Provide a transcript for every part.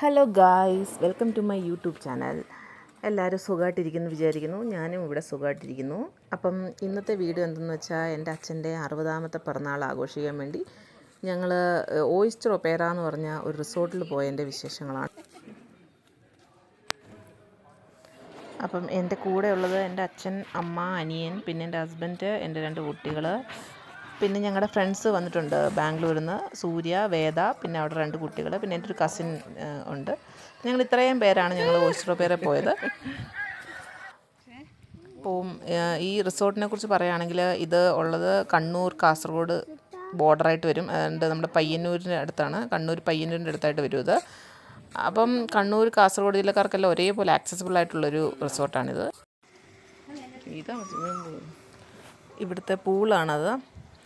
Hello guys, welcome to my YouTube channel. എല്ലാവരും സുഖമായിട്ടിരിക്കുന്നു വിചാരിക്കുന്നു. ഞാനും ഇവിടെ സുഖമായിട്ടിരിക്കുന്നു. അപ്പം ഇന്നത്തെ വീഡിയോ എന്തെന്ന് വെച്ചാൽ എൻ്റെ അച്ഛൻ്റെ 60ാമത്തെ പിറന്നാൾ ആഘോഷിക്കാൻ വേണ്ടി ഞങ്ങൾ ഓയിസ്റ്റർ ഒപ്പേറ എന്ന് പറഞ്ഞ ഒരു റിസോർട്ടിൽ പോയതിൻ്റെ വിശേഷങ്ങളാണ്. അപ്പം എൻ്റെ കൂടെ ഉള്ളത് എൻ്റെ അച്ഛൻ, അമ്മ, അനിയൻ, പിന്നെ എൻ്റെ ഹസ്ബൻഡ്, എൻ്റെ 2 കുട്ടികൾ, പിന്നെ ഞങ്ങളുടെ ഫ്രണ്ട്സ് വന്നിട്ടുണ്ട് ബാംഗ്ലൂരിൽ നിന്ന്, സൂര്യ, വേദ, പിന്നെ അവിടെ 2 കുട്ടികൾ, പിന്നെ എൻ്റെ ഒരു കസിൻ ഉണ്ട്. ഞങ്ങൾ ഇത്രയും പേരാണ് ഞങ്ങൾ ഓയിസ്റ്റർ ഒപ്പേറ പോയത്. അപ്പം ഈ റിസോർട്ടിനെ കുറിച്ച് പറയുകയാണെങ്കിൽ ഇത് ഉള്ളത് കണ്ണൂർ കാസർഗോഡ് ബോർഡറായിട്ട് വരും. അതുകൊണ്ട് നമ്മുടെ പയ്യന്നൂരിൻ്റെ അടുത്താണ്, കണ്ണൂർ പയ്യന്നൂരിൻ്റെ അടുത്തായിട്ട് വരും ഇത്. അപ്പം കണ്ണൂർ കാസർഗോഡ് ജില്ലക്കാർക്കെല്ലാം ഒരേപോലെ ആക്സസിബിൾ ആയിട്ടുള്ളൊരു റിസോർട്ടാണിത്. ഇവിടുത്തെ പൂളാണത്.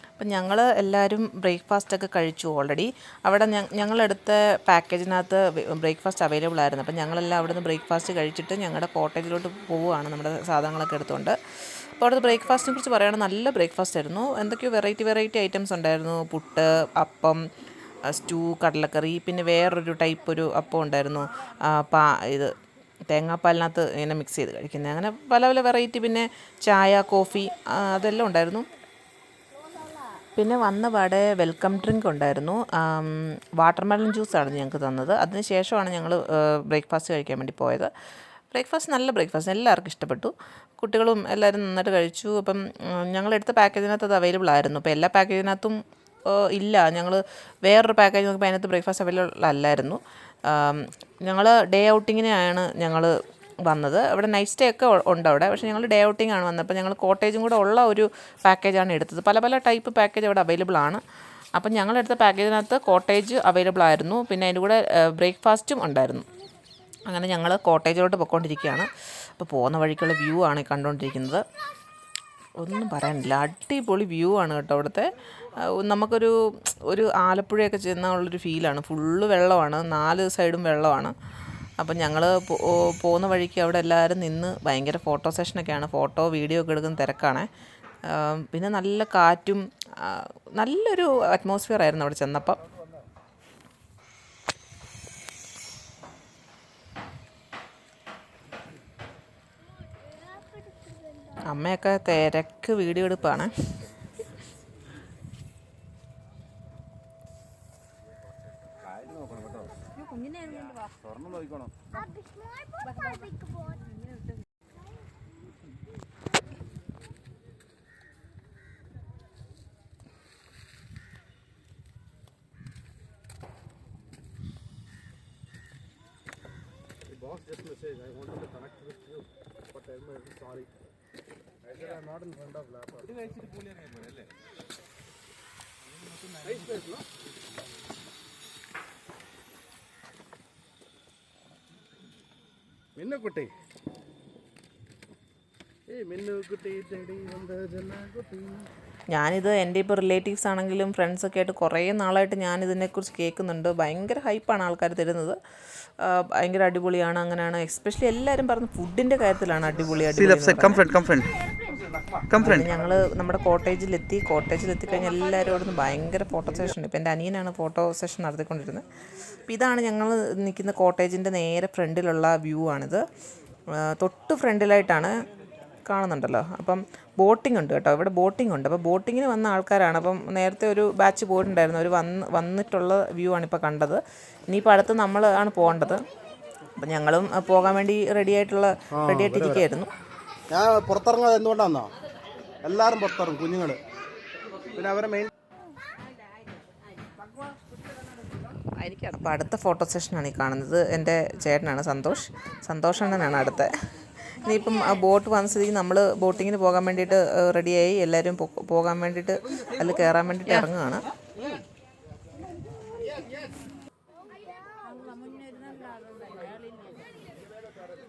അപ്പം ഞങ്ങൾ എല്ലാവരും ബ്രേക്ക്ഫാസ്റ്റൊക്കെ കഴിച്ചു ഓൾറെഡി. അവിടെ ഞങ്ങളെടുത്ത പാക്കേജിനകത്ത് ബ്രേക്ക്ഫാസ്റ്റ് അവൈലബിൾ ആയിരുന്നു. അപ്പം ഞങ്ങളെല്ലാം അവിടെ നിന്ന് ബ്രേക്ക്ഫാസ്റ്റ് കഴിച്ചിട്ട് ഞങ്ങളുടെ കോട്ടേജിലോട്ട് പോവുകയാണ് നമ്മുടെ സാധനങ്ങളൊക്കെ എടുത്തുകൊണ്ട്. അപ്പോൾ അവിടുത്തെ ബ്രേക്ക്ഫാസ്റ്റിനെ കുറിച്ച് പറയുകയാണെങ്കിൽ നല്ല ബ്രേക്ക്ഫാസ്റ്റ് ആയിരുന്നു. എന്തൊക്കെയോ വെറൈറ്റി ഐറ്റംസ് ഉണ്ടായിരുന്നു. പുട്ട്, അപ്പം, സ്റ്റൂ, കടലക്കറി, പിന്നെ വേറൊരു ടൈപ്പ് ഒരു അപ്പം ഉണ്ടായിരുന്നു. ഇത് തേങ്ങാപ്പാലിനകത്ത് ഇങ്ങനെ മിക്സ് ചെയ്ത് കഴിക്കുന്നത്, അങ്ങനെ പല വെറൈറ്റി, പിന്നെ ചായ, കോഫി, അതെല്ലാം ഉണ്ടായിരുന്നു. പിന്നെ വന്ന പാടെ വെൽക്കം ഡ്രിങ്ക് ഉണ്ടായിരുന്നു. വാട്ടർമെലൺ ജ്യൂസാണ് ഞങ്ങൾക്ക് തന്നത്. അതിന് ശേഷമാണ് ഞങ്ങൾ ബ്രേക്ക്ഫാസ്റ്റ് കഴിക്കാൻ വേണ്ടി പോയത്. ബ്രേക്ക്ഫാസ്റ്റ് നല്ല ബ്രേക്ക്ഫാസ്റ്റ്, എല്ലാവർക്കും ഇഷ്ടപ്പെട്ടു. കുട്ടികളും എല്ലാവരും നന്നായിട്ട് കഴിച്ചു. അപ്പം ഞങ്ങളെടുത്ത പാക്കേജിനകത്ത് അത് അവൈലബിൾ ആയിരുന്നു. അപ്പോൾ എല്ലാ പാക്കേജിനകത്തും ഇല്ല. ഞങ്ങൾ വേറൊരു പാക്കേജ് നോക്കുമ്പോൾ അതിനകത്ത് ബ്രേക്ക്ഫാസ്റ്റ് അവൈലബിൾ അല്ലായിരുന്നു. ഞങ്ങൾ ഡേ ഔട്ടിങ്ങിനാണ് ഞങ്ങൾ വന്നത്. അവിടെ നൈറ്റ് സ്റ്റേ ഒക്കെ ഉണ്ട് അവിടെ. പക്ഷേ ഞങ്ങൾ ഡേ ഔട്ടിംഗ് ആണ് വന്നത്. അപ്പോൾ ഞങ്ങൾ കോട്ടേജും കൂടെ ഉള്ള ഒരു പാക്കേജാണ് എടുത്തത്. പല ടൈപ്പ് പാക്കേജ് അവിടെ അവൈലബിൾ ആണ്. അപ്പം ഞങ്ങളെടുത്ത പാക്കേജിനകത്ത് കോട്ടേജ് അവൈലബിൾ ആയിരുന്നു. പിന്നെ അതിൻ്റെ കൂടെ ബ്രേക്ക്ഫാസ്റ്റും ഉണ്ടായിരുന്നു. അങ്ങനെ ഞങ്ങൾ കോട്ടേജിലോട്ട് പോയിക്കൊണ്ടിരിക്കുകയാണ്. അപ്പോൾ പോകുന്ന വഴിക്കുള്ള വ്യൂ ആണ് കണ്ടുകൊണ്ടിരിക്കുന്നത്. ഒന്നും പറയാനില്ല, അടിപൊളി വ്യൂ ആണ് കേട്ടോ അവിടുത്തെ. നമുക്കൊരു ആലപ്പുഴയൊക്കെ ചെന്നുള്ളൊരു ഫീലാണ്. ഫുള്ള് വെള്ളമാണ്, 4 സൈഡും വെള്ളമാണ്. അപ്പം ഞങ്ങൾ പോകുന്ന വഴിക്ക് അവിടെ എല്ലാവരും നിന്ന് ഭയങ്കര ഫോട്ടോ സെഷനൊക്കെയാണ്. വീഡിയോ ഒക്കെ എടുക്കുന്ന തിരക്കാണ്. പിന്നെ നല്ല കാറ്റും നല്ലൊരു അറ്റ്മോസ്ഫിയർ ആയിരുന്നു അവിടെ ചെന്നപ്പം. അമ്മയൊക്കെ തിരക്ക് video എടുപ്പാണ്. Just message. I wanted to connect with you, but I'm sorry. I said I'm not in front of laptop. Nice place, no? Minnu kutti. Hey, Minnu kutti, tedi vanda janna kutti. ഞാനിത് എൻ്റെ ഇപ്പോൾ relatives ആണെങ്കിലും ഫ്രണ്ട്സൊക്കെ ആയിട്ട് കുറേ നാളായിട്ട് ഞാനിതിനെക്കുറിച്ച് കേൾക്കുന്നുണ്ട്. ഭയങ്കര ഹൈപ്പാണ് ആൾക്കാർ തരുന്നത്. ഭയങ്കര അടിപൊളിയാണ്, അങ്ങനെയാണ്. എസ്പെഷ്യലി എല്ലാവരും പറഞ്ഞ ഫുഡിൻ്റെ കാര്യത്തിലാണ് അടിപൊളി. ഞങ്ങൾ നമ്മുടെ കോട്ടേജിലെത്തി കഴിഞ്ഞാൽ എല്ലാവരും അവിടെ നിന്ന് ഭയങ്കര ഫോട്ടോ സെഷൻ. ഇപ്പോൾ എൻ്റെ അനിയനാണ് ഫോട്ടോ സെഷൻ നടത്തിക്കൊണ്ടിരുന്നത്. അപ്പോൾ ഇതാണ് ഞങ്ങൾ നിൽക്കുന്ന കോട്ടേജിൻ്റെ നേരെ ഫ്രണ്ടിലുള്ള വ്യൂ ആണിത്. തൊട്ട് ഫ്രണ്ടിലായിട്ടാണ് കാണുന്നുണ്ടല്ലോ. അപ്പം ബോട്ടിംഗ് ഉണ്ട് കേട്ടോ, ഇവിടെ ബോട്ടിംഗ് ഉണ്ട്. അപ്പോൾ ബോട്ടിങ്ങിന് വന്ന ആൾക്കാരാണ്. അപ്പം നേരത്തെ ഒരു ബാച്ച് പോയിട്ടുണ്ടായിരുന്നു, അവർ വന്നിട്ടുള്ള വ്യൂ ആണിപ്പോൾ കണ്ടത്. ഇനിയിപ്പോൾ അടുത്ത് നമ്മൾ ആണ് പോകേണ്ടത്. അപ്പം ഞങ്ങളും പോകാൻ വേണ്ടി റെഡിയായിട്ടിരിക്കുകയായിരുന്നു. ഞാൻ പുറത്തിറങ്ങാതെ എന്തുകൊണ്ടാണെന്നോ, എല്ലാവരും പുറത്തിറങ്ങും, കുഞ്ഞുങ്ങൾ. പിന്നെ അവരെ മെയിൻ അപ്പോൾ അടുത്ത ഫോട്ടോ സെഷനാണ് ഈ കാണുന്നത്. എൻ്റെ ചേട്ടനാണ് സന്തോഷ് അണ്ണനാണ് അടുത്ത. ഇനിയിപ്പം ആ ബോട്ട് വന്ന സ്ഥിതിക്ക് നമ്മൾ ബോട്ടിങ്ങിന് പോകാൻ വേണ്ടിയിട്ട് റെഡിയായി. എല്ലാവരും പോകാൻ വേണ്ടിയിട്ട് അതിൽ കയറാൻ വേണ്ടിയിട്ട് ഇറങ്ങുകയാണ്.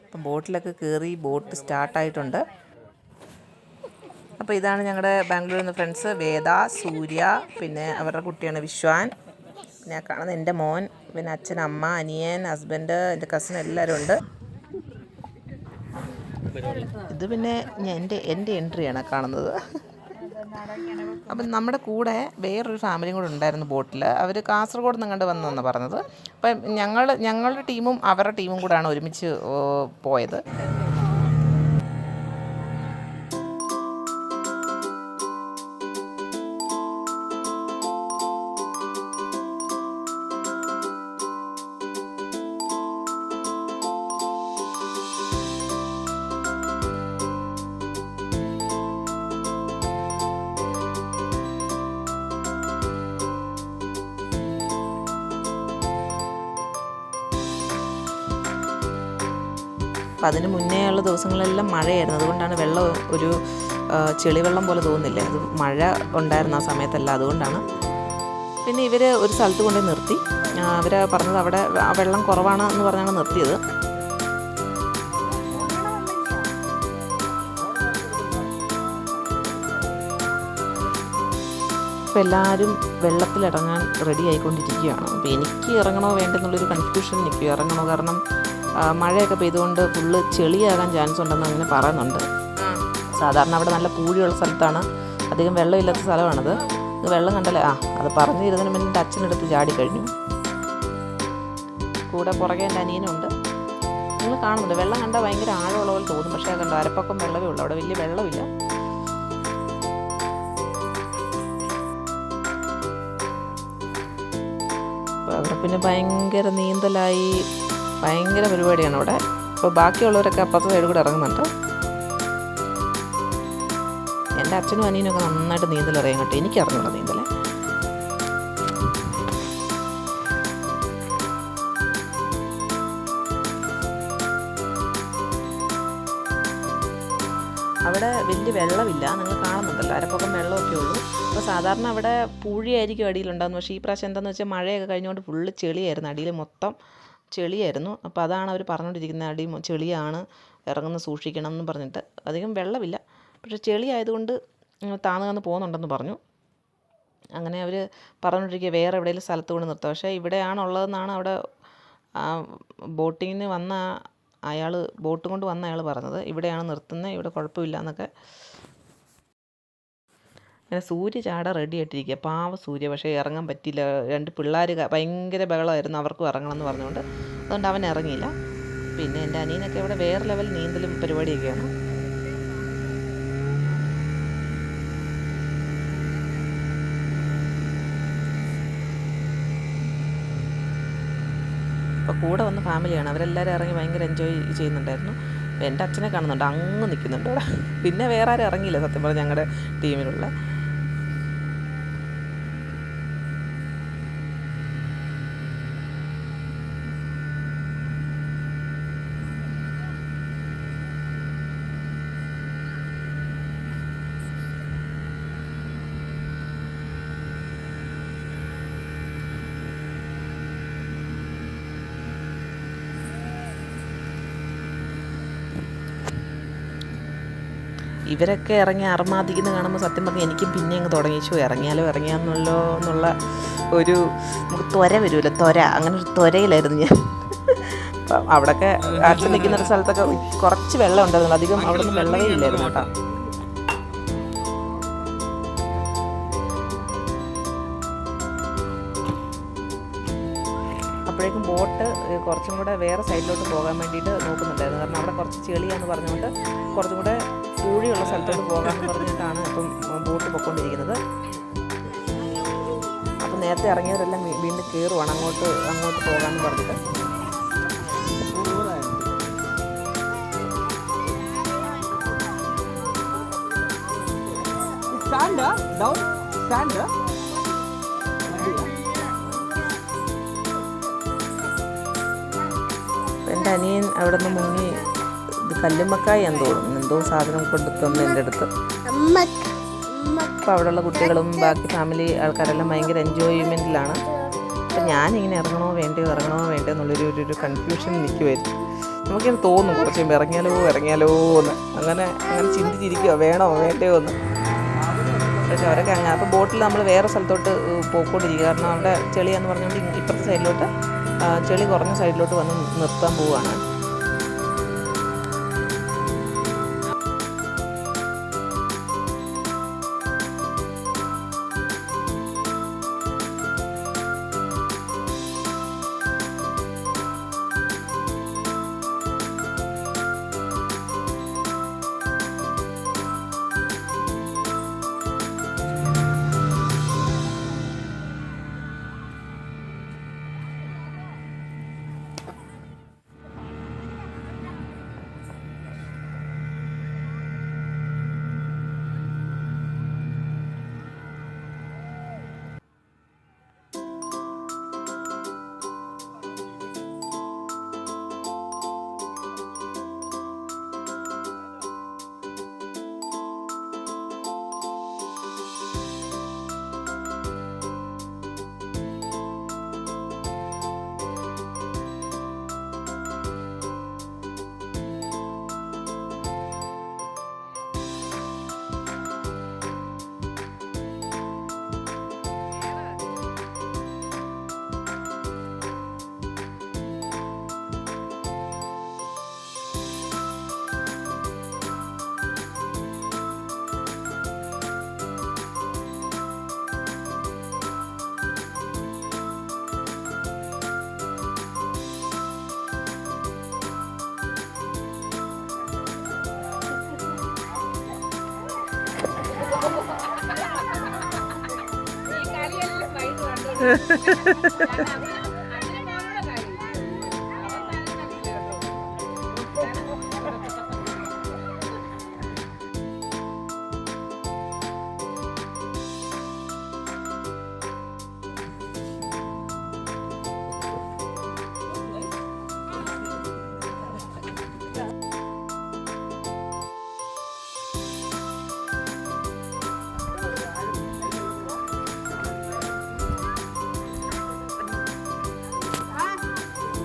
അപ്പം ബോട്ടിലൊക്കെ കയറി, ബോട്ട് സ്റ്റാർട്ടായിട്ടുണ്ട്. അപ്പോൾ ഇതാണ് ഞങ്ങളുടെ ബാംഗ്ലൂരിൽ നിന്ന് ഫ്രണ്ട്സ്, വേദ, സൂര്യ, പിന്നെ അവരുടെ കുട്ടിയാണ് വിശ്വാൻ, ഞാൻ കാണുന്നത് എൻ്റെ മോൻ, പിന്നെ അച്ഛൻ, അമ്മ, അനിയൻ, ഹസ്ബൻഡ്, എൻ്റെ കസിൻ, എല്ലാവരും ഉണ്ട്. ഇത് പിന്നെ എൻ്റെ എൻട്രിയാണ് കാണുന്നത്. അപ്പം നമ്മുടെ കൂടെ വേറൊരു ഫാമിലിയും കൂടെ ഉണ്ടായിരുന്നു ബോട്ടിൽ. അവർ കാസർഗോഡ് നിന്ന് കണ്ട് വന്നെന്ന് പറഞ്ഞത്. അപ്പം ഞങ്ങളുടെ ടീമും അവരുടെ ടീമും കൂടെയാണ് ഒരുമിച്ച് പോയത്. അപ്പം അതിന് മുന്നേ ഉള്ള ദിവസങ്ങളെല്ലാം മഴയായിരുന്നു. അതുകൊണ്ടാണ് വെള്ളം ഒരു ചെളിവെള്ളം പോലെ തോന്നുന്നില്ല. അത് മഴ ഉണ്ടായിരുന്നു ആ സമയത്തല്ല, അതുകൊണ്ടാണ്. പിന്നെ ഇവർ ഒരു സ്ഥലത്ത് കൊണ്ട് നിർത്തി. അവർ പറഞ്ഞത് അവിടെ വെള്ളം കുറവാണ് എന്ന് പറഞ്ഞാണ് നിർത്തിയത്. അപ്പോൾ എല്ലാവരും വെള്ളത്തിലിറങ്ങാൻ റെഡി ആയിക്കൊണ്ടിരിക്കുകയാണ്. അപ്പോൾ എനിക്ക് ഇറങ്ങണോ വേണ്ടെന്നുള്ളൊരു കൺഫ്യൂഷൻ നിൽക്കും. ഇറങ്ങണോ, കാരണം മഴയൊക്കെ പെയ്തുകൊണ്ട് ഫുള്ള് ചെളിയാകാൻ ചാൻസ് ഉണ്ടെന്ന് അങ്ങനെ പറയുന്നുണ്ട്. സാധാരണ അവിടെ നല്ല പൂഴിയുള്ള സ്ഥലത്താണ്, അധികം വെള്ളമില്ലാത്ത സ്ഥലമാണത്. വെള്ളം കണ്ടല്ലേ, അത് പറഞ്ഞിരുന്നതിന് മുന്നേ എൻ്റെ അച്ഛനെടുത്ത് ചാടിക്കഴിഞ്ഞു. കൂടെ പുറകെ എൻ്റെ അനിയനുണ്ട്. നിങ്ങൾ കാണുന്നുണ്ട്, വെള്ളം കണ്ടാൽ ഭയങ്കര ആഴമുള്ള പോലെ തോന്നും. പക്ഷേ അത് കണ്ടോ, അരപ്പക്കം വെള്ളമേ ഉള്ളൂ, അവിടെ വലിയ വെള്ളമില്ല. അവിടെ പിന്നെ ഭയങ്കര നീന്തലായി, ഭയങ്കര പരിപാടിയാണ് അവിടെ. അപ്പോൾ ബാക്കിയുള്ളവരൊക്കെ അപ്പുറത്തെ സൈഡ് കൂടെ ഇറങ്ങുന്നുണ്ട്. എൻ്റെ അച്ഛനും അനിയനൊക്കെ നന്നായിട്ട് നീന്തലറിയാൻ കേട്ടോ, എനിക്കറിഞ്ഞൂടാ നീന്തൽ. അവിടെ വലിയ വെള്ളമില്ല, നിങ്ങൾ കാണുന്നുണ്ടല്ലോ, അരപ്പൊക്കം വെള്ളമൊക്കെ ഉള്ളൂ. അപ്പോൾ സാധാരണ അവിടെ പൂഴിയായിരിക്കും അടിയിലുണ്ടാകുന്നത്. പക്ഷേ ഈ പ്രാവശ്യം എന്താണെന്ന് വെച്ചാൽ മഴയൊക്കെ കഴിഞ്ഞുകൊണ്ട് ഫുള്ള് ചെളിയായിരുന്നു, അടിയിൽ മൊത്തം ചെളിയായിരുന്നു. അപ്പോൾ അതാണ് അവർ പറഞ്ഞുകൊണ്ടിരിക്കുന്നത്, അടി ചെളിയാണ്, ഇറങ്ങുന്ന സൂക്ഷിക്കണം എന്ന് പറഞ്ഞിട്ട്. അധികം വെള്ളമില്ല, പക്ഷേ ചെളി ആയതുകൊണ്ട് താന്ന് പോകുന്നുണ്ടെന്ന് പറഞ്ഞു. അങ്ങനെ അവർ പറഞ്ഞുകൊണ്ടിരിക്കുക വേറെ എവിടെയെങ്കിലും സ്ഥലത്ത് കൊണ്ട് നിർത്തുക. പക്ഷേ ഇവിടെയാണുള്ളതെന്നാണ് അവിടെ ബോട്ടിങ്ങിന് വന്ന അയാൾ, ബോട്ട് കൊണ്ട് വന്ന അയാൾ പറഞ്ഞത്. ഇവിടെയാണ് നിർത്തുന്നത്, ഇവിടെ കുഴപ്പമില്ല എന്നൊക്കെ. അങ്ങനെ സൂര്യ ചാട റെഡി ആയിട്ടിരിക്കുക, പാവ സൂര്യ. പക്ഷേ ഇറങ്ങാൻ പറ്റിയില്ല. 2 പിള്ളേർ ഭയങ്കര ബഹളമായിരുന്നു, അവർക്കും ഇറങ്ങണം എന്ന് പറഞ്ഞുകൊണ്ട്. അതുകൊണ്ട് അവൻ ഇറങ്ങിയില്ല. പിന്നെ എൻ്റെ അനിയനൊക്കെ ഇവിടെ വേറെ ലെവൽ നീന്തലും പരിപാടിയൊക്കെയാണ്. അപ്പോൾ കൂടെ വന്ന ഫാമിലിയാണ്, അവരെല്ലാവരും ഇറങ്ങി ഭയങ്കര എൻജോയ് ചെയ്യുന്നുണ്ടായിരുന്നു. എൻ്റെ അച്ഛനെ കാണുന്നുണ്ട്, അങ്ങ് നിൽക്കുന്നുണ്ട് അവിടെ. പിന്നെ വേറെ ആരും ഇറങ്ങിയില്ല സത്യം പറഞ്ഞാൽ ഞങ്ങളുടെ ടീമിലുള്ള. ഇവരൊക്കെ ഇറങ്ങി അർമാദിക്കുന്ന കാണുമ്പോൾ സത്യം പറഞ്ഞാൽ എനിക്കും പിന്നെ അങ്ങ് തുടങ്ങിച്ചു, ഇറങ്ങിയാലോ എന്നുള്ള ഒരു നമുക്ക് ത്വര വരുമല്ലോ, അങ്ങനെ ഒരു ത്വരയിലായിരുന്നു ഞാൻ. അപ്പം അവിടെയൊക്കെ അച്ഛൻ നിൽക്കുന്ന ഒരു സ്ഥലത്തൊക്കെ കുറച്ച് വെള്ളം ഉണ്ടായിരുന്നു, അധികം അവിടെ നിന്ന് വെള്ളമേ ഇല്ലായിരുന്നു കേട്ടോ. അപ്പോഴേക്കും ബോട്ട് കുറച്ചും കൂടെ വേറെ സൈഡിലോട്ട് പോകാൻ വേണ്ടിയിട്ട് നോക്കുന്നുണ്ടായിരുന്നു. കാരണം അവിടെ കുറച്ച് ചെളിയാന്ന് പറഞ്ഞുകൊണ്ട് കുറച്ചും കൂടെ പൂഴിയുള്ള സ്ഥലത്തോട്ട് പോകാമെന്ന് പറഞ്ഞിട്ടാണ് ഇപ്പം ബോട്ട് പൊയ്ക്കൊണ്ടിരിക്കുന്നത്. അപ്പം നേരത്തെ ഇറങ്ങിയവരെല്ലാം വീണ്ടും കയറുവാണ് അങ്ങോട്ട് പോകാമെന്ന് പറഞ്ഞിട്ട്. എൻ്റെ അനിയൻ അവിടെ നിന്ന് മുങ്ങി, ഇത് കല്ലുമ്മക്കായി എന്ന് തോന്നുന്നു, എന്തോ സാധനം കൊണ്ട് തന്നു എൻ്റെ അടുത്ത്. അപ്പോൾ അവിടെയുള്ള കുട്ടികളും ബാക്കി ഫാമിലി ആൾക്കാരെല്ലാം ഭയങ്കര എൻജോയ്മെൻറ്റിലാണ്. അപ്പം ഞാനിങ്ങനെ ഇറങ്ങണോ വേണ്ടയോ എന്നുള്ളൊരു കൺഫ്യൂഷൻ നിൽക്കുമായിരുന്നു. നമുക്കിങ്ങനെ തോന്നും കുറച്ച് കഴിയുമ്പോൾ ഇറങ്ങിയാലോ എന്ന്, അങ്ങനെ ചിന്തിച്ചിരിക്കുക വേണോ വേണ്ടയോ എന്ന്. പക്ഷേ അവരൊക്കെ അങ്ങനെ. അപ്പോൾ ബോട്ടിൽ നമ്മൾ വേറെ സ്ഥലത്തോട്ട് പോയിക്കൊണ്ടിരിക്കുക, കാരണം അവിടെ ചെളിയാന്ന് പറഞ്ഞുകൊണ്ട് ഇപ്പുറത്തെ സൈഡിലോട്ട്, ചെളി കുറഞ്ഞ സൈഡിലോട്ട് വന്ന് നിർത്താൻ പോവുകയാണ്.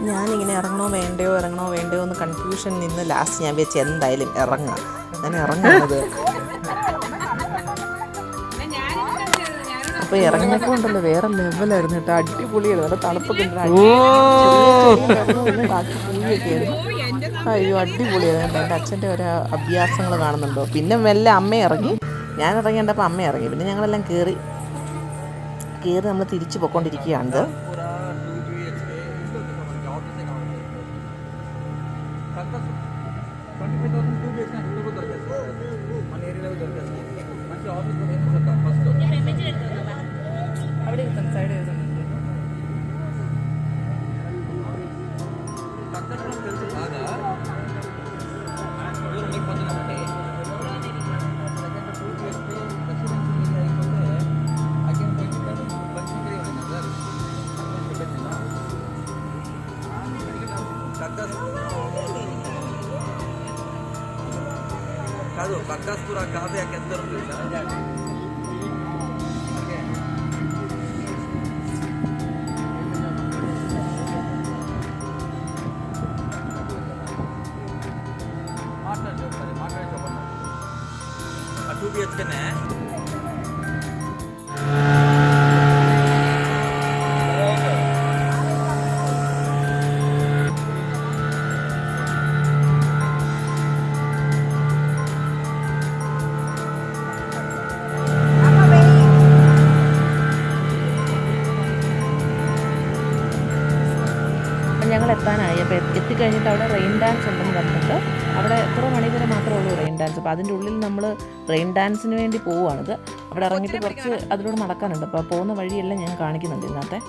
ഞാനിങ്ങനെ ഇറങ്ങണോ വേണ്ടയോ എന്ന് കൺഫ്യൂഷൻ നിന്ന് ലാസ്റ്റ് ഞാൻ വെച്ച് എന്തായാലും ഇറങ്ങാം. ഞാൻ ഇറങ്ങുന്നത് അപ്പോൾ ഇറങ്ങിയപ്പോൾ ഉണ്ടല്ലോ വേറെ ലെവലായിരുന്നു കേട്ടോ. അടിപൊളിയായിരുന്നു. നല്ല തണുപ്പൊക്കെ അയ്യോ അടിപൊളിയായിരുന്നു. എൻ്റെ അച്ഛൻ്റെ ഓരോ അഭ്യാസങ്ങൾ കാണുന്നുണ്ടോ. പിന്നെ മെല്ലെ അമ്മ ഇറങ്ങി, ഞാൻ ഇറങ്ങിയപ്പോൾ അമ്മ ഇറങ്ങി. പിന്നെ ഞങ്ങളെല്ലാം കയറി നമ്മൾ തിരിച്ചു പോയിക്കൊണ്ടിരിക്കുകയാണ്. కాదు బక్కాస్పూర్ కాదు ఎంత దొరుకుతుంది సార్ మాట్లాడి చెప్పండి 2 BHKనే ഞങ്ങൾ എത്താനായി. അപ്പോൾ എത്തിക്കഴിഞ്ഞിട്ട് അവിടെ റെയിൻ ഡാൻസ് ഉണ്ടെന്ന് പറഞ്ഞിട്ട് അവിടെ എത്ര മണി വരെ മാത്രമേ ഉള്ളൂ റെയിൻ ഡാൻസ്. അപ്പോൾ അതിൻ്റെ ഉള്ളിൽ നമ്മൾ റെയിൻ ഡാൻസിന് വേണ്ടി പോവുകയാണിത്. അവിടെ ഇറങ്ങിയിട്ട് കുറച്ച് അതിലൂടെ നടക്കാനുണ്ട്. അപ്പോൾ പോകുന്ന വഴിയെല്ലാം ഞാൻ കാണിക്കുന്നുണ്ട് ഇന്നത്തെ.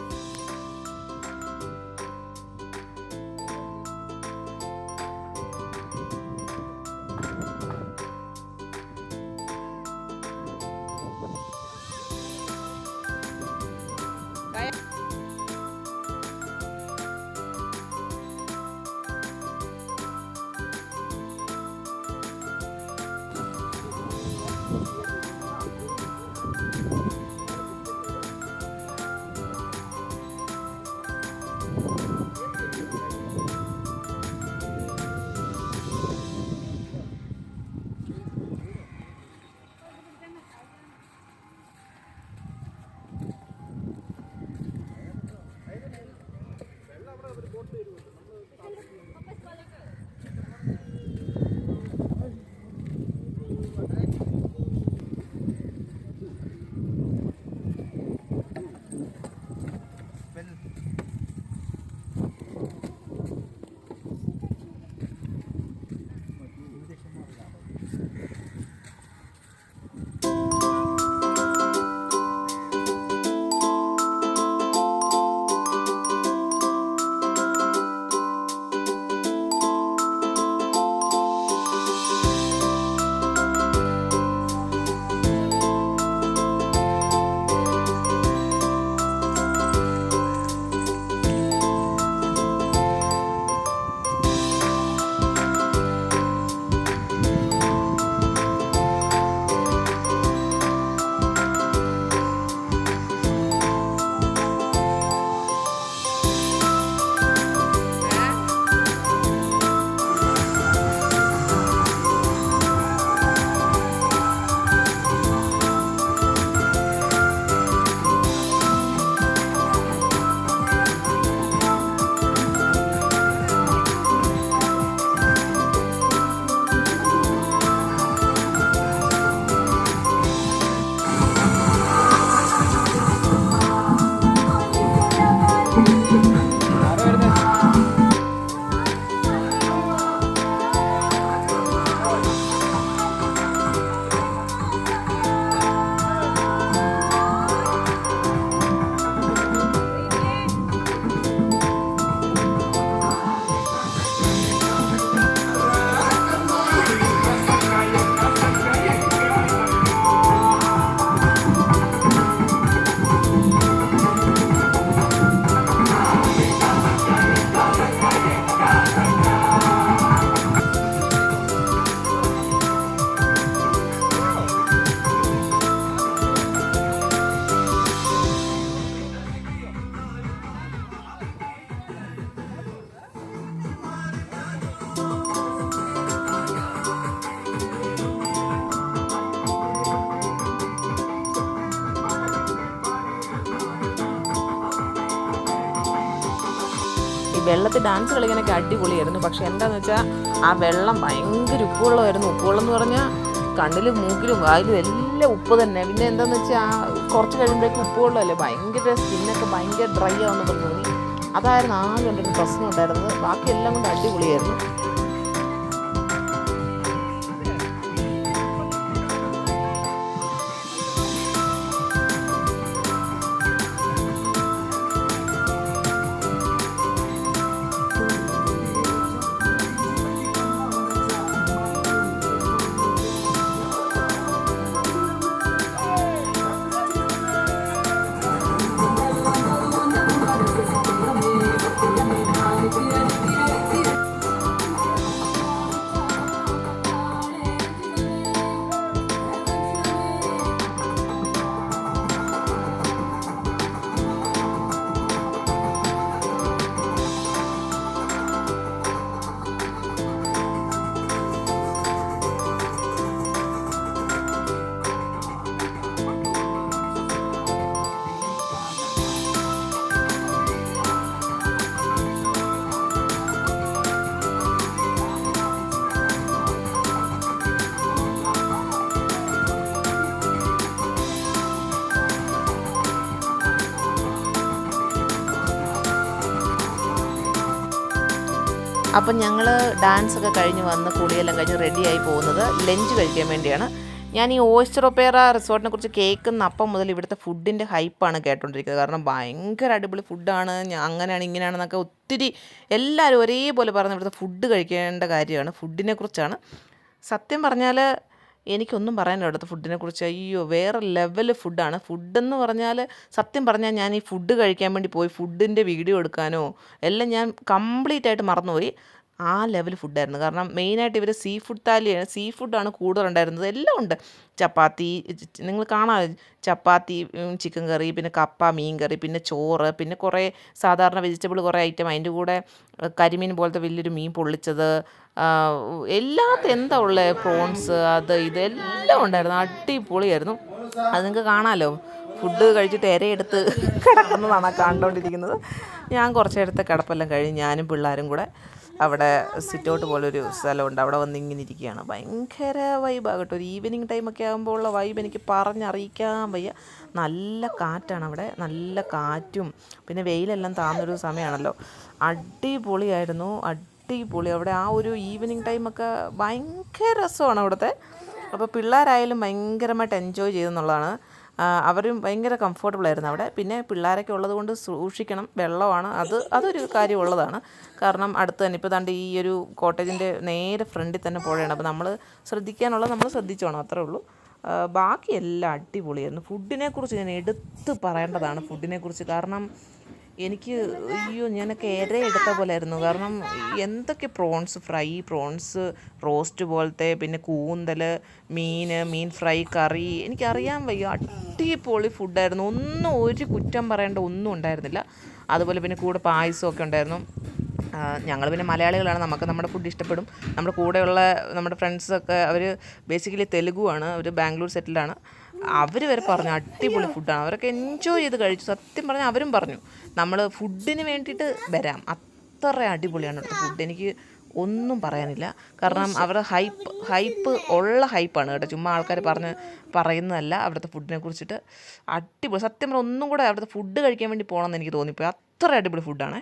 ഈ വെള്ളത്തിൽ ഡാൻസ് കളിക്കാനൊക്കെ അടിപൊളിയായിരുന്നു. പക്ഷേ എന്താണെന്ന് വെച്ചാൽ ആ വെള്ളം ഭയങ്കര ഉപ്പുവെള്ളമായിരുന്നു. ഉപ്പുവെള്ളം എന്ന് പറഞ്ഞാൽ കണ്ണിലും മൂക്കിലും വായിലും എല്ലാം ഉപ്പ് തന്നെ. പിന്നെ എന്താണെന്ന് വെച്ചാൽ കുറച്ച് കഴിയുമ്പോഴേക്കും ഉപ്പുവെള്ളമല്ലേ, ഭയങ്കര സ്കിന്നൊക്കെ ഭയങ്കര ഡ്രൈ ആവുമെന്ന് പറഞ്ഞു തോന്നി. അതായിരുന്നു ആകെ കണ്ടിട്ട് പ്രശ്നം ഉണ്ടായിരുന്നത്. ബാക്കിയെല്ലാം കൊണ്ട് അടിപൊളിയായിരുന്നു. അപ്പം ഞങ്ങൾ ഡാൻസൊക്കെ കഴിഞ്ഞ് വന്ന് കുളിയെല്ലാം കഴിഞ്ഞ് റെഡിയായി പോകുന്നത് ലഞ്ച് കഴിക്കാൻ വേണ്ടിയാണ്. ഞാൻ ഈ ഓയിസ്റ്റർ ഒപ്പേറ റിസോർട്ടിനെ കുറിച്ച് കേൾക്കുന്ന അപ്പം മുതൽ ഇവിടുത്തെ ഫുഡിൻ്റെ ഹൈപ്പാണ് കേട്ടോണ്ടിരിക്കുന്നത്. കാരണം ഭയങ്കര അടിപൊളി ഫുഡാണ്, അങ്ങനെയാണ് ഇങ്ങനെയാണെന്നൊക്കെ ഒത്തിരി എല്ലാവരും ഒരേപോലെ പറഞ്ഞ് ഇവിടുത്തെ ഫുഡ് കഴിക്കേണ്ട കാര്യമാണ്. ഫുഡിനെ കുറിച്ചാണ് സത്യം പറഞ്ഞാൽ എനിക്കൊന്നും പറയാനില്ല ഇവിടുത്തെ ഫുഡിനെ കുറിച്ച്. അയ്യോ, വേറെ ലെവൽ ഫുഡാണ്. ഫുഡെന്ന് പറഞ്ഞാൽ സത്യം പറഞ്ഞാൽ ഞാൻ ഈ ഫുഡ് കഴിക്കാൻ വേണ്ടി പോയി ഫുഡിൻ്റെ വീഡിയോ എടുക്കാനോ എല്ലാം ഞാൻ കംപ്ലീറ്റ് ആയിട്ട് മറന്നുപോയി. ആ ലെവൽ ഫുഡായിരുന്നു. കാരണം മെയിനായിട്ട് ഇവർ സീ ഫുഡ് താലിയാണ്, സീ ഫുഡാണ് കൂടുതലുണ്ടായിരുന്നത്. എല്ലാം ഉണ്ട്. ചപ്പാത്തി, നിങ്ങൾ കാണാം, ചപ്പാത്തി, ചിക്കൻ കറി, പിന്നെ കപ്പ, മീൻ കറി, പിന്നെ ചോറ്, പിന്നെ കുറേ സാധാരണ വെജിറ്റബിൾ കുറേ ഐറ്റം, അതിൻ്റെ കൂടെ കരിമീൻ പോലത്തെ വലിയൊരു മീൻ പൊള്ളിച്ചത്, എന്താ ഉള്ളത്, പ്രോൺസ്, അത് ഇതെല്ലാം ഉണ്ടായിരുന്നു. അടിപൊളിയായിരുന്നു. അത് നിങ്ങൾക്ക് കാണാമല്ലോ. ഫുഡ് കഴിച്ചിട്ട് ഇരയെടുത്ത് കിടക്കുന്നതാണ് കണ്ടുകൊണ്ടിരിക്കുന്നത്. ഞാൻ കുറച്ച് നേരത്തെ കിടപ്പെല്ലാം കഴിഞ്ഞ് ഞാനും പിള്ളേരും കൂടെ അവിടെ സിറ്റൗട്ട് പോലൊരു സ്ഥലമുണ്ട്, അവിടെ വന്ന് ഇങ്ങനെ ഇരിക്കുകയാണ്. ഭയങ്കര വൈബാണ് കേട്ടോ. ഒരു ഈവനിങ് ടൈമൊക്കെ ആകുമ്പോൾ ഉള്ള വൈബ് എനിക്ക് പറഞ്ഞറിയിക്കാൻ വയ്യ. നല്ല കാറ്റാണ് അവിടെ, നല്ല കാറ്റും പിന്നെ വെയിലെല്ലാം താഴ്ന്നൊരു സമയമാണല്ലോ. അടിപൊളിയായിരുന്നു, അടിപൊളി. അവിടെ ആ ഒരു ഈവനിങ് ടൈമൊക്കെ ഭയങ്കര രസമാണ് അവിടുത്തെ. അപ്പോൾ പിള്ളേരായാലും ഭയങ്കരമായിട്ട് എൻജോയ് ചെയ്തെന്നുള്ളതാണ്. അവരും ഭയങ്കര കംഫർട്ടബിളായിരുന്നു അവിടെ. പിന്നെ പിള്ളേരൊക്കെ ഉള്ളത് കൊണ്ട് സൂക്ഷിക്കണം, വെള്ളമാണ്, അതൊരു കാര്യമുള്ളതാണ്. കാരണം അടുത്ത് തന്നെ ഇപ്പോൾ ദാണ്ട് ഈ ഒരു കോട്ടേജിൻ്റെ നേരെ ഫ്രണ്ടിൽ തന്നെ പുഴയാണ്. അപ്പോൾ നമ്മൾ ശ്രദ്ധിക്കാനുള്ളത് നമ്മൾ ശ്രദ്ധിച്ചോണം, അത്രേ ഉള്ളൂ. ബാക്കി എല്ലാം അടിപൊളിയായിരുന്നു. ഫുഡിനെക്കുറിച്ച് ഞാൻ എടുത്ത് പറയേണ്ടതാണ് ഫുഡിനെക്കുറിച്ച്. കാരണം എനിക്ക് ഞാനൊക്കെ എടുത്ത പോലെ ആയിരുന്നു. കാരണം എന്തൊക്കെ പ്രോൺസ് ഫ്രൈ, പ്രോൺസ് റോസ്റ്റ് പോലത്തെ, പിന്നെ കൂന്തൽ, മീൻ ഫ്രൈ, കറി, എനിക്കറിയാൻ വയ്യ. അടിപൊളി ഫുഡായിരുന്നു. ഒരു കുറ്റം പറയേണ്ട ഒന്നും ഉണ്ടായിരുന്നില്ല. അതുപോലെ പിന്നെ കൂടെ പായസമൊക്കെ ഉണ്ടായിരുന്നു. ഞങ്ങൾ പിന്നെ മലയാളികളാണ്, നമുക്ക് നമ്മുടെ ഫുഡ് ഇഷ്ടപ്പെടും. നമ്മുടെ കൂടെയുള്ള നമ്മുടെ ഫ്രണ്ട്സൊക്കെ അവർ ബേസിക്കലി തെലുഗുവാണ്, അവർ ബാംഗ്ലൂർ സെറ്റിലാണ്. അവർ വരെ പറഞ്ഞു അടിപൊളി ഫുഡാണ്, അവരൊക്കെ എൻജോയ് ചെയ്ത് കഴിച്ചു. സത്യം പറഞ്ഞാൽ അവരും പറഞ്ഞു നമ്മൾ ഫുഡിന് വേണ്ടിയിട്ട് വരാം, അത്ര അടിപൊളിയാണ് അവിടുത്തെ ഫുഡ്. എനിക്ക് ഒന്നും പറയാനില്ല. കാരണം അവരുടെ ഹൈപ്പ് ഉള്ള ഹൈപ്പാണ് കേട്ടോ, ചുമ്മാ ആൾക്കാർ പറയുന്നതല്ല. അവിടുത്തെ ഫുഡിനെ കുറിച്ചിട്ട് അടിപൊളി. സത്യം പറഞ്ഞാൽ ഒന്നും കൂടെ അവിടുത്തെ ഫുഡ് കഴിക്കാൻ വേണ്ടി പോകണമെന്ന് എനിക്ക് തോന്നിപ്പോയി. അത്ര അടിപൊളി ഫുഡാണ്.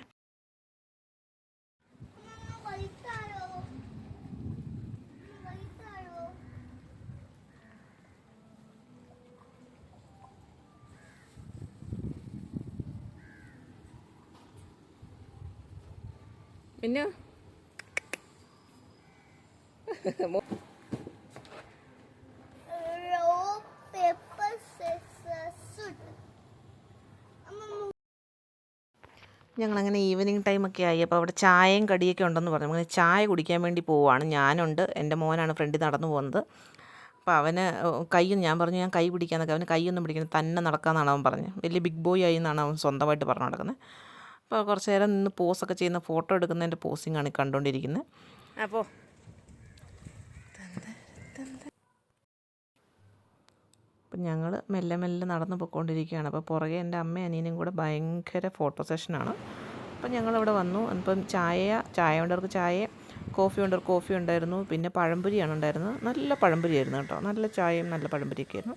പിന്നെ ഞങ്ങളങ്ങനെ ഈവനിങ് ടൈമൊക്കെ ആയി. അപ്പോൾ അവിടെ ചായയും കടിയൊക്കെ ഉണ്ടെന്ന് പറഞ്ഞു. അങ്ങനെ ചായ കുടിക്കാൻ വേണ്ടി പോവുകയാണ്. ഞാനുണ്ട്, എൻ്റെ മോനാണ് ഫ്രണ്ടിൽ നടന്നു പോകുന്നത്. അപ്പോൾ അവന് ഞാൻ പറഞ്ഞു ഞാൻ കൈ പിടിക്കാമെന്നൊക്കെ. അവന് കൈയൊന്നും പിടിക്കണം, തന്നെ നടക്കാമെന്നാണ് അവൻ പറഞ്ഞത്. വലിയ ബിഗ് ബോയ് ആയി എന്നാണ് അവൻ സ്വന്തമായിട്ട് പറഞ്ഞു നടക്കുന്നത്. അപ്പോൾ കുറച്ച് നേരം നിന്ന് പോസൊക്കെ ചെയ്യുന്ന, ഫോട്ടോ എടുക്കുന്നതിൻ്റെ പോസിങ്ങാണ് കണ്ടുകൊണ്ടിരിക്കുന്നത്. അപ്പോൾ ഞങ്ങൾ മെല്ലെ മെല്ലെ നടന്ന് പോയിക്കൊണ്ടിരിക്കുകയാണ്. അപ്പോൾ പുറകെ എൻ്റെ അമ്മയും അനിയനും കൂടെ ഭയങ്കര ഫോട്ടോ സെഷനാണ്. അപ്പം ഞങ്ങളവിടെ വന്നു. അപ്പം ചായ കൊണ്ടവർക്ക് ചായ, കോഫി കൊണ്ടവർക്ക് കോഫി ഉണ്ടായിരുന്നു. പിന്നെ പഴംപൊരിയാണ് ഉണ്ടായിരുന്നത്. നല്ല പഴംപൊരിയായിരുന്നു കേട്ടോ. നല്ല ചായയും നല്ല പഴംപൊരിയൊക്കെ ആയിരുന്നു.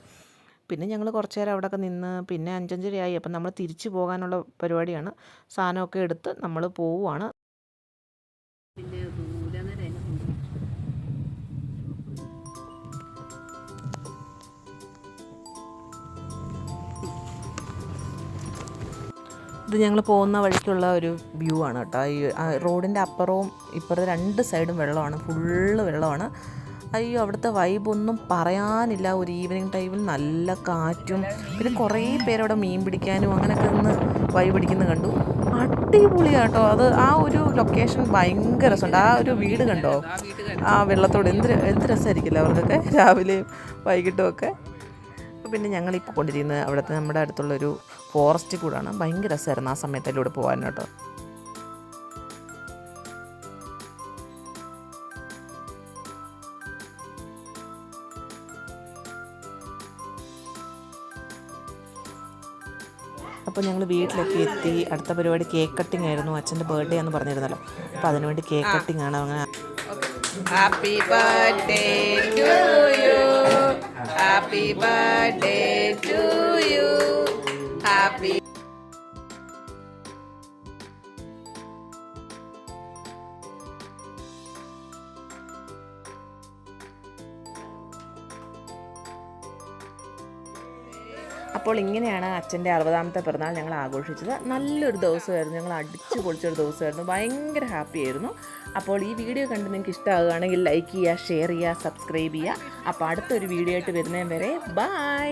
പിന്നെ ഞങ്ങൾ കുറച്ച് നേരം അവിടെയൊക്കെ നിന്ന് പിന്നെ 5:30 അപ്പം നമ്മൾ തിരിച്ചു പോകാനുള്ള പരിപാടിയാണ്. സാധനമൊക്കെ എടുത്ത് നമ്മൾ പോവുകയാണ്. ഇത് ഞങ്ങൾ പോകുന്ന വഴിക്കുള്ള ഒരു വ്യൂ ആണ് കേട്ടോ. ഈ റോഡിൻ്റെ അപ്പുറവും ഇപ്പുറത്തെ 2 സൈഡും വെള്ളമാണ്, ഫുള്ള് വെള്ളമാണ്. അയ്യോ, അവിടുത്തെ വൈബൊന്നും പറയാനില്ല. ഒരു ഈവനിങ് ടൈമിൽ നല്ല കാറ്റും, പിന്നെ കുറേ പേരവിടെ മീൻ പിടിക്കാനും അങ്ങനെയൊക്കെ നിന്ന് വൈബ് പിടിക്കുന്നത് കണ്ടു. അടിപൊളിയാട്ടോ അത്. ആ ഒരു ലൊക്കേഷൻ ഭയങ്കര രസമുണ്ട്. ആ ഒരു വീട് കണ്ടോ, ആ വെള്ളത്തോട് എന്ത് രസമായിരിക്കില്ല അവർക്കൊക്കെ രാവിലെയും വൈകിട്ടും ഒക്കെ. പിന്നെ ഞങ്ങളിപ്പോൾ കൊണ്ടിരിക്കുന്നത് അവിടുത്തെ നമ്മുടെ അടുത്തുള്ളൊരു ഫോറസ്റ്റ് കൂടാണ്. ഭയങ്കര രസമായിരുന്നു ആ സമയത്തതിലൂടെ പോകാൻ കേട്ടോ. അപ്പോൾ ഞങ്ങൾ വീട്ടിലൊക്കെ എത്തി. അടുത്ത പരിപാടി കേക്ക് കട്ടിംഗ് ആയിരുന്നു. അച്ഛൻ്റെ ബർത്ത്ഡേ എന്ന് പറഞ്ഞിരുന്നല്ലോ, അപ്പോൾ അതിനുവേണ്ടി കേക്ക് കട്ടിംഗ് ആണ്. അങ്ങനെ happy birthday to you, happy birthday to you, happy. അപ്പോൾ ഇങ്ങനെയാണ് അച്ഛൻ്റെ 60ാമത്തെ പിറന്നാൾ ഞങ്ങൾ ആഘോഷിച്ചത്. നല്ലൊരു ദിവസമായിരുന്നു. ഞങ്ങൾ അടിച്ചു പൊളിച്ചൊരു ദിവസമായിരുന്നു. ഭയങ്കര ഹാപ്പി ആയിരുന്നു. അപ്പോൾ ഈ വീഡിയോ കണ്ട് നിങ്ങൾക്ക് ഇഷ്ടമാകുകയാണെങ്കിൽ ലൈക്ക് ചെയ്യുക, ഷെയർ ചെയ്യുക, സബ്സ്ക്രൈബ് ചെയ്യുക. അപ്പോൾ അടുത്തൊരു വീഡിയോ ആയിട്ട് വരുന്നതും വരെ ബൈ.